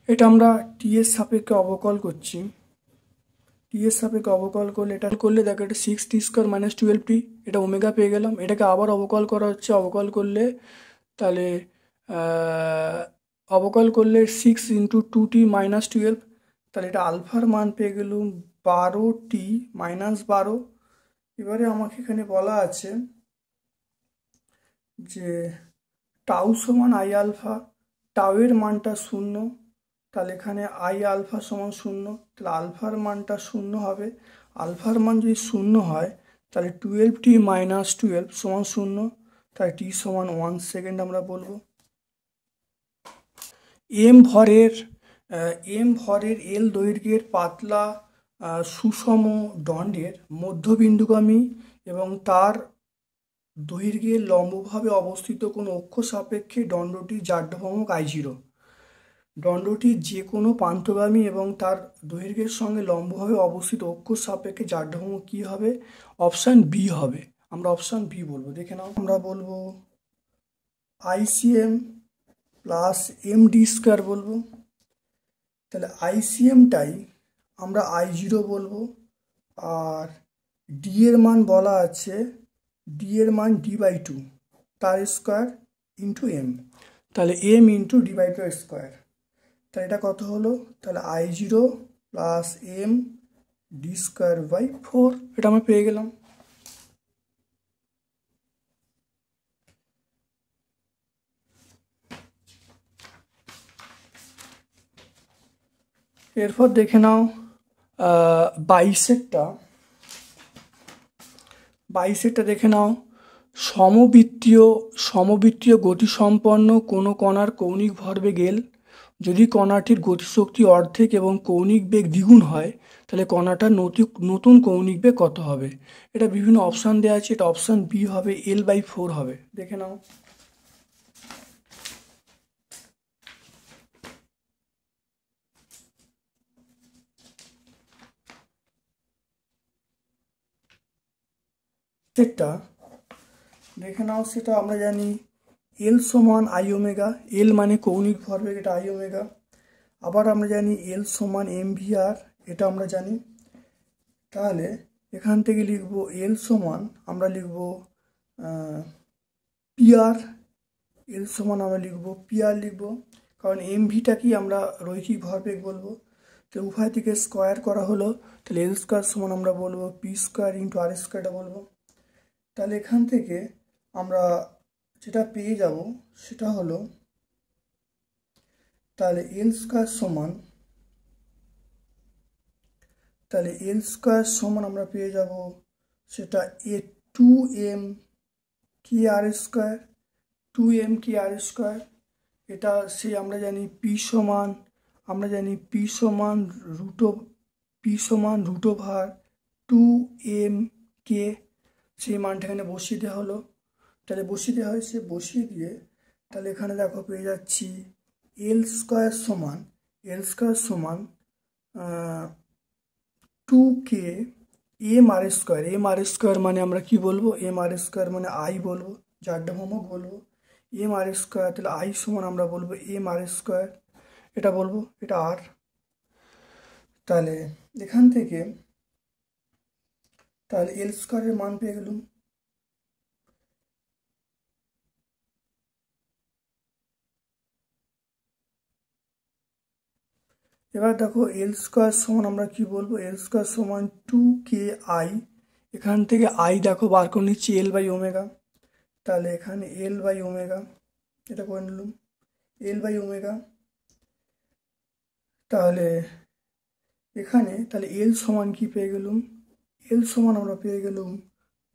এটা আমরা টি এর সাপেক্ষে অবকল করছি। টি এর সাপেক্ষে অবকল করলে এটা করলে দেখো এটা 6t² - 12t, এটা ওমেগা পেয়ে গেলাম। এটাকে আবার অবকল করা হচ্ছে, অবকল করলে তাহলে অবকল করলে 6 ইন্টু 2t - 12, তাহলে এটা আলফার মান পেয়ে গেলুম 12t - 12। এবারে আমাকে এখানে বলা আছে যে টাউ সমান আই আলফা, টাউ এর মানটা শূন্য, তাহলে এখানে আই আলফা সমান শূন্য, তাহলে আলফার মানটা শূন্য হবে। আলফার মান যদি শূন্য হয় তাহলে 12t - 12 সমান শূন্য, তাই টি সমান 1 সেকেন্ড আমরা বলবো। এম ভরের এল দৈর্ঘ্যের পাতলা সুষম দণ্ডের মধ্যবিন্দুগামী এবং তার দৈর্ঘ্যের লম্বভাবে অবস্থিত কোনো অক্ষ সাপেক্ষে দণ্ডটির জাড্যভ্রামক I0। দণ্ডটির যে কোনো প্রান্তগামী এবং তার দৈর্ঘ্যের সঙ্গে লম্বভাবে অবস্থিত অক্ষ সাপেক্ষে জাড্যভ্রামক কি হবে, অপশান বি হবে। আমরা অপশান বি বলবো, দেখে নাও। আমরা বলবো ICM প্লাস MD² বলবো। তাহলে ICMটাই আমরা I0 বলবো, আর ডি এর মান বলা আছে, ডি এর মান d/2 তার স্কোয়ার ইন্টু এম, তাহলে এম ইন্টু d/2 স্কোয়ার। তাহলে এটা কত হলো, তাহলে I0 প্লাস MD²/4, এটা আমরা পেয়ে গেলাম। এরপর দেখে নাও 22এরটা দেখে নাও। সমবৃত্তীয় গতিসম্পন্ন কোনো কণার কৌণিক ভরবেগ এল, যদি কণাটির গতিশক্তি অর্ধেক এবং কৌণিক বেগ দ্বিগুণ হয় তাহলে কণাটার নতুন কৌণিক বেগ কত হবে। এটা বিভিন্ন অপশান দেওয়া আছে, এটা অপশান বি হবে, L/4 হবে, দেখে নাও। সেটা দেখে নাও, সেটা আমরা জানি এল সমান আই ওমেগা, এল মানে কৌণিক ভরবেগ, এটা আই ওমেগা। আবার আমরা জানি এল সমান MVR, এটা আমরা জানি। তাহলে এখান থেকে লিখবো এল সমান আমরা লিখবো PR, এল সমান আমরা লিখবো PR লিখবো, কারণ MVটাকেই আমরা রৈখিক ভরবেগ বলবো। তো উভয় থেকে স্কোয়ার করা হলো, তাহলে L² সমান আমরা বলবো P² ইন্টু R² বলবো। তাহলে এখান থেকে আমরা যেটা পেয়ে যাব সেটা হলো, তাহলে L² সমান আমরা পেয়ে যাব সেটা 2m KR², এটা সেই আমরা জানি P সমান রুট ওভার 2mK, সেই মানটা এখানে বসিয়ে দেওয়া হলো। তাহলে বসিয়ে দেওয়া হয়েছে, বসিয়ে দিয়ে তাহলে এখানে দেখো পেয়ে যাচ্ছি L² সমান 2k এম আর স্কোয়ার মানে আমরা কি বলবো, এম আর স্কোয়ার মানে আই বলবো, জাড্ডভ্রামক বলবো। এম আর স্কোয়ার তাহলে আই সমান আমরা বলবো এম আর স্কোয়ার, এটা বলবো, এটা আর। তাহলে এখান থেকে তাহলে এল স্কোয়ারের মান পেয়ে গেলাম। এবার দেখো এল স্কোয়ার সমান আমরা কি বলবো, এল স্কোয়ার সমান 2k/i। এখান থেকে আই দেখো বার করে নিচ্ছি L/ওমেগা। তাহলে এখানে L/ওমেগা, এটা করে নিলাম L/ওমেগা। তাহলে এখানে তাহলে এল সমান কি পেয়ে গেলাম, এল সমান আমরা পেয়ে গেলাম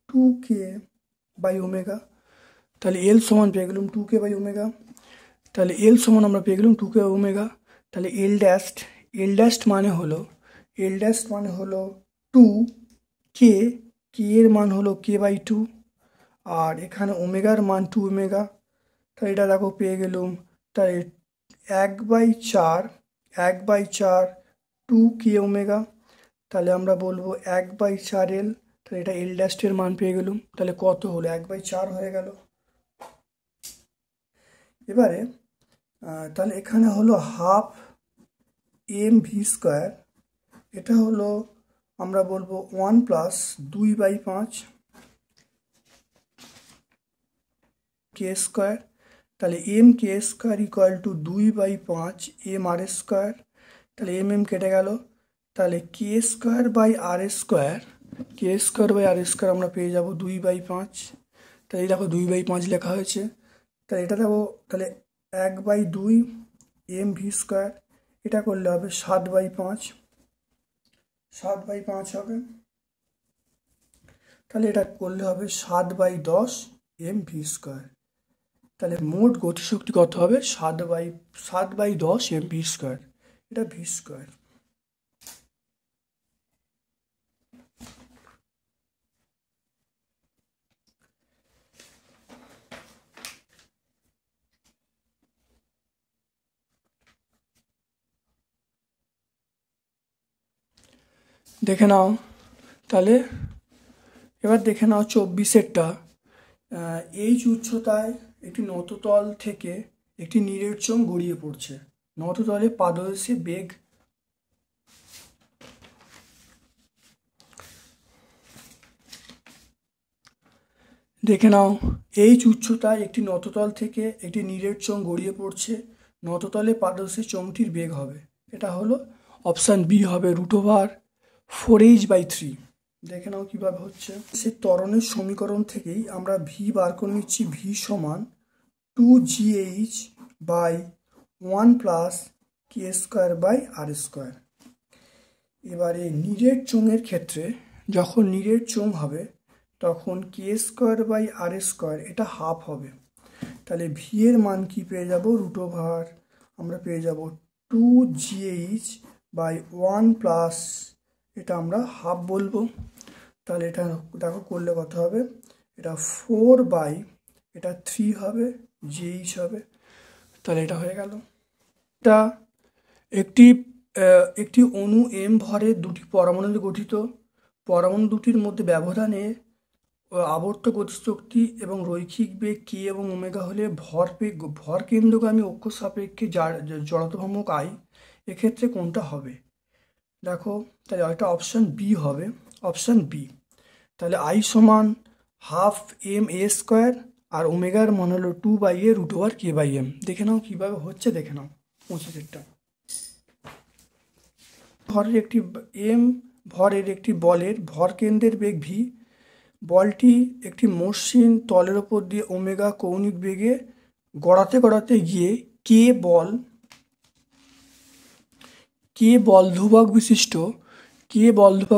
2k/ওমেগা। তাহলে এল সমান পেয়ে গেলাম 2k/ওমেগা। তাহলে এল সমান আমরা পেয়ে গেলাম 2k/ওমেগা। তাহলে এল ড্যাশ মানে হলো 2k, কে এর মান হলো k/2, আর এখানে ওমেগার মান 2 ওমেগা। তাহলে এটা দেখো পেয়ে গেলাম, তাই 1/4 2k ওমেগা। তাহলে আমরা বলবো 1/4 এল। তাহলে এটা এল ড্যাশের মান পেয়ে গেলাম। তাহলে কত হলো, 1/4 হয়ে গেল। এবারে তাহলে এখানে হলো হাফ এম ভি স্কোয়ার, এটা হলো আমরা বলবো 1 + 2/5 কে স্কোয়ার। তাহলে m k square equal to 2/5 m R square. তাহলে এম কেটে গেল। তাহলে k square by r square আমরা পেয়ে যাব 2/5। তাহলে এই দেখো 2/5 লেখা হয়েছে। তাহলে এটা দেখো, তাহলে 1/2 এম ভি স্কোয়ার, এটা করলে হবে 7/5 হবে। তাহলে এটা করলে হবে 7/10 এম ভি স্কোয়ার। তাহলে মোট গতিশক্তি কত হবে, 7/10 এম ভি স্কোয়ার, এটা ভি স্কোয়ার। দেখে নাও, তাহলে এবার দেখে নাও 24-এরটা। এইচ উচ্চতায় একটি নততল থেকে একটি নীরের চোঙ গড়িয়ে পড়ছে, নততলে পাদদেশে বেগ দেখে নাও, এইচ উচ্চতায় একটি নততল থেকে একটি নীরের চোঙ গড়িয়ে পড়ছে, নততলে পাদদেশে চোঙটির বেগ হবে, এটা হলো অপশান বি হবে √4h/3। দেখে নাও কিভাবে হচ্ছে। সে ত্বরণের সমীকরণ থেকেই আমরা ভি বার করে নিচ্ছি, ভি সমান 2gh/1 + k²/r²। এবারে নীরের চোঙের ক্ষেত্রে যখন নীরের চোঙ হবে তখন k²/r² এটা হাফ হবে। তাহলে ভি এর মান কি পেয়ে যাব, √, আমরা পেয়ে যাব 2gh/1 প্লাস, এটা আমরা হাফ বলবো। তাহলে এটা দেখো করলে কত হবে, এটা 4/3 হবে, জিএইচ হবে। তাহলে এটা হয়ে গেল। এটা একটি অণু এম ভরের দুটি পরমাণু গঠিত, পরমাণু দুটির মধ্যে ব্যবধানে আবর্ত গতিশক্তি এবং রৈখিক বেগ কে এবং ওমেগা হলে ভর কেন্দ্রগামী অক্ষ সাপেক্ষে জড়ত্বভ্রামক আই, এক্ষেত্রে কোনটা হবে দেখো। তাহলে এটা অপশান বি হবে, অপশান বি। তাহলে আই সমান ½ আর ওমেগার মান হলো 2/a√k/m। দেখে নাও কিভাবে হচ্ছে, দেখে নাও 25-এরটা। ভরের একটি বলের ভর কেন্দ্রের বেগ ভি, বলটি একটি মসৃণ তলের ওপর দিয়ে ওমেগা কৌণিক বেগে গড়াতে গিয়ে কে বল ধ্রুবক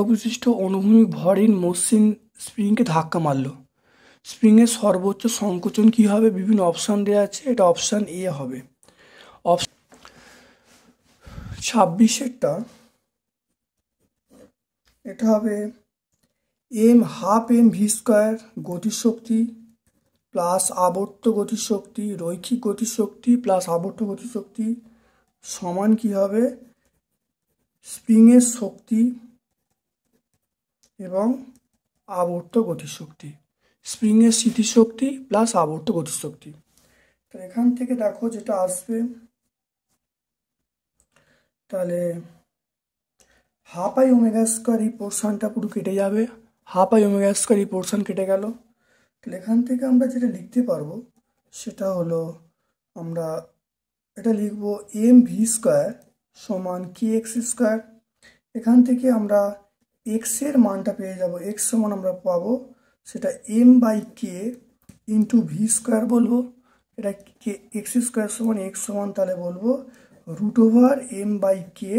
বিশিষ্ট অনুভূমিক ভরহীন মসৃণ স্প্রিংকে ধাক্কা মারল। স্প্রিংয়ের সর্বোচ্চ সংকোচন কি হবে, বিভিন্ন অপশান দেওয়া আছে, এটা অপশান এ হবে। 26-এরটা, এটা হবে ½ mv² গতিশক্তি প্লাস আবর্ত গতিশক্তি, রৈখিক গতিশক্তি প্লাস আবর্ত গতিশক্তি সমান কি হবে, স্প্রিংয়ের শক্তি এবং আবর্ত গতিশক্তি, স্প্রিংয়ের স্থিতিশক্তি প্লাস আবর্ত গতিশক্তি। তো এখান থেকে দেখো যেটা আসবে, তাহলে হাফ আই ওমেগা স্কোয়ার এই পোর্শনটা পুরো কেটে যাবে, হাফ আই ওমেগা স্কোয়ার এই পোর্শন কেটে গেল। তাহলে এখান থেকে আমরা যেটা লিখতে পারবো সেটা হলো, আমরা এটা লিখব এম ভি স্কোয়ার সমান কে এক্স স্কোয়ার। এখান থেকে আমরা এক্সের মানটা পেয়ে যাব, এক্স সমান আমরা পাবো সেটা m by k into v square বলবো। এটা কে এক্স স্কোয়ার সমান এক্স সমান তাহলে বলবো root over m by k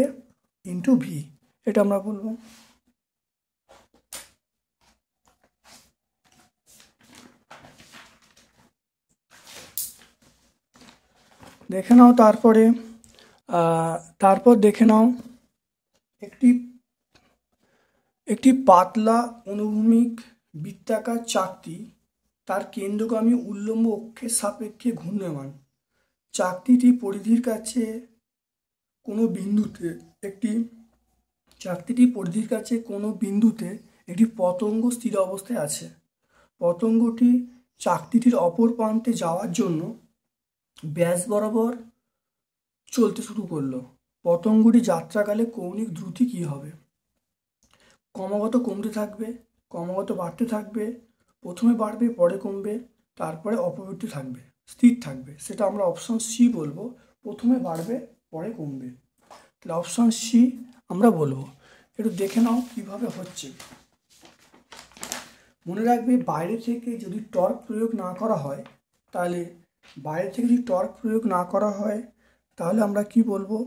into v, এটা আমরা বলবো। দেখে নাও তারপর দেখে নাও একটি পাতলা অনুভূমিক বৃত্তাকার চাকতি তার কেন্দ্রগামী উল্লম্ব অক্ষের সাপেক্ষে ঘূর্ণায়মান। চাকতিটি পরিধির কাছে কোনো বিন্দুতে একটি পতঙ্গ স্থির অবস্থায় আছে। পতঙ্গটি চাকতিটির অপর প্রান্তে যাওয়ার জন্য ব্যাস বরাবর চলতে শুরু করলো। পতঙ্গটি যাত্রাকালে কৌণিক দ্রুতি কী হবে? ক্রমাগত কমতে থাকবে, ক্রমাগত বাড়তে থাকবে, প্রথমে বাড়বে পরে কমবে, তারপরে অপবৃত্তি থাকবে, স্থির থাকবে। সেটা আমরা অপশন সি বলবো, প্রথমে বাড়বে পরে কমবে। তাহলে অপশন সি আমরা বলবো। একটু দেখে নাও কিভাবে হচ্ছে। মনে রাখবে বাইরে থেকে যদি টর্ক প্রয়োগ না করা হয় তাহলে আমরা কি বলবো?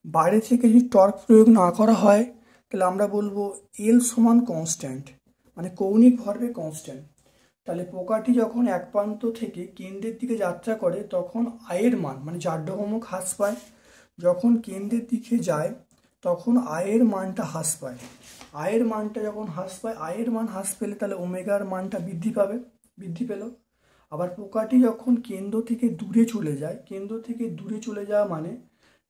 বাইরে থেকে যদি টর্ক প্রয়োগ না করা হয় তাহলে আমরা বলবো এল সমান কনস্ট্যান্ট, মানে কৌণিক ভরবেগ কনস্ট্যান্ট। তাহলে পোকাটি যখন এক প্রান্ত থেকে কেন্দ্রের দিকে যাত্রা করে তখন আয়ের মান মানে জাড্যভ্রমক হ্রাস পায়। যখন কেন্দ্রের দিকে যায় তখন আয়ের মানটা হ্রাস পায়। আয়ের মানটা যখন হ্রাস পায়, আয়ের মান হ্রাস পেলে তাহলে ওমেগার মানটা বৃদ্ধি পেল। আবার পোকাটি যখন কেন্দ্র থেকে দূরে চলে যাওয়া মানে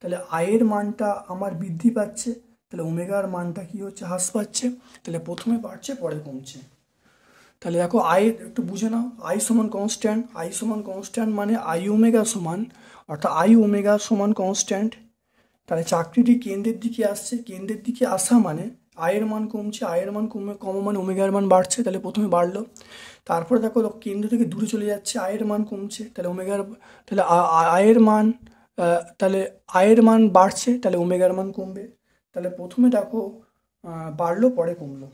তাহলে আয়ের মানটা আমার বৃদ্ধি পাচ্ছে, তাহলে ওমেগার মানটা কি হচ্ছে? হ্রাস পাচ্ছে। তাহলে প্রথমে বাড়ছে পরে কমছে। তাহলে দেখো একটু বুঝে নাও, আই সমান কনস্ট্যান্ট মানে আই ওমেগা সমান, অর্থাৎ আই ওমেগা সমান কনস্ট্যান্ট। তাহলে চাকরিটি কেন্দ্রের দিকে আসছে, কেন্দ্রের দিকে আসা মানে আয়ের মান কমছে, আয়ের মান কম মানে ওমেগার মান বাড়ছে। তাহলে প্রথমে বাড়লো, তারপরে দেখো কেন্দ্র থেকে দূরে চলে যাচ্ছে, আয়ের মান কমছে, তাহলে আয়ের মান বাড়ছে, তাহলে ওমেগার মান কমবে। তাহলে প্রথমে দেখো বাড়লো পরে কমলো।